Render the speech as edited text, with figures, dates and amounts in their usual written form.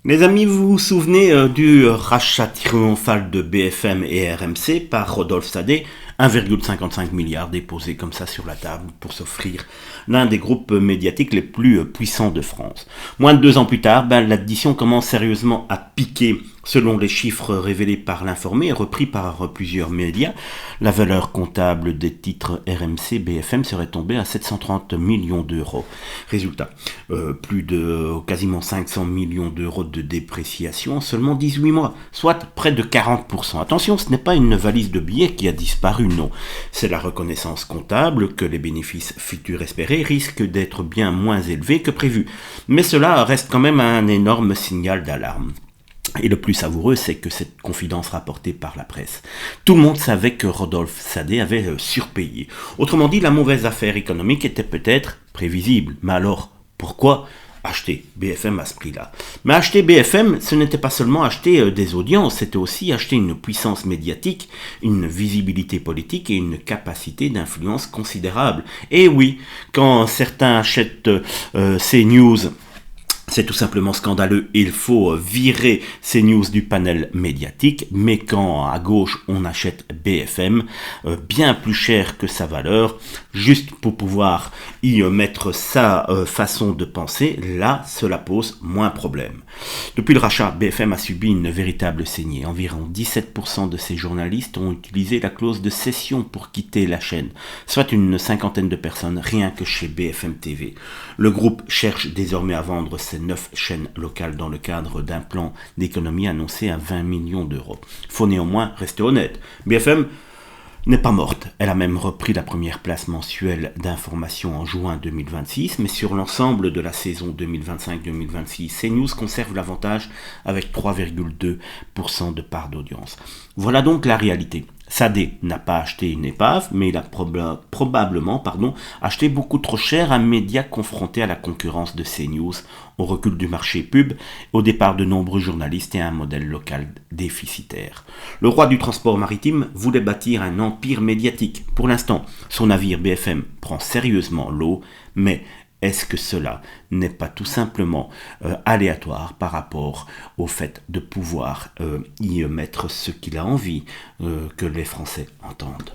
Les amis, vous vous souvenez du rachat triomphal de BFM et RMC par Rodolphe Sadet, 1,55 milliard déposé comme ça sur la table pour s'offrir l'un des groupes médiatiques les plus puissants de France. Moins de 2 ans plus tard, l'addition commence sérieusement à piquer. Selon les chiffres révélés par l'Informé et repris par plusieurs médias, la valeur comptable des titres RMC BFM serait tombée à 730 millions d'euros. Résultat, plus de quasiment 500 millions d'euros de dépréciation en seulement 18 mois, soit près de 40%. Attention, ce n'est pas une valise de billets qui a disparu, non. C'est la reconnaissance comptable que les bénéfices futurs espérés risquent d'être bien moins élevés que prévu. Mais cela reste quand même un énorme signal d'alarme. Et le plus savoureux, c'est que cette confidence rapportée par la presse. Tout le monde savait que Rodolphe Sadet avait surpayé. Autrement dit, la mauvaise affaire économique était peut-être prévisible. Mais alors, pourquoi acheter BFM à ce prix-là? Mais acheter BFM, ce n'était pas seulement acheter des audiences, c'était aussi acheter une puissance médiatique, une visibilité politique et une capacité d'influence considérable. Et oui, quand certains achètent CNews, c'est tout simplement scandaleux, il faut virer CNews du panel médiatique, mais quand à gauche on achète BFM, bien plus cher que sa valeur, juste pour pouvoir y mettre sa façon de penser, là cela pose moins problème. Depuis le rachat, BFM a subi une véritable saignée. Environ 17% de ses journalistes ont utilisé la clause de cession pour quitter la chaîne, soit une cinquantaine de personnes rien que chez BFM TV. Le groupe cherche désormais à vendre ses 9 chaînes locales dans le cadre d'un plan d'économie annoncé à 20 millions d'euros. Faut néanmoins rester honnête. BFM n'est pas morte. Elle a même repris la première place mensuelle d'information en juin 2026, mais sur l'ensemble de la saison 2025-2026, CNews conserve l'avantage avec 3,2% de part d'audience. Voilà donc la réalité. Sadet n'a pas acheté une épave, mais il a probablement acheté beaucoup trop cher un média confronté à la concurrence de CNews, au recul du marché pub, au départ de nombreux journalistes et à un modèle local déficitaire. Le roi du transport maritime voulait bâtir un empire médiatique. Pour l'instant, son navire BFM prend sérieusement l'eau, mais est-ce que cela n'est pas tout simplement aléatoire par rapport au fait de pouvoir y mettre ce qu'il a envie que les Français entendent ?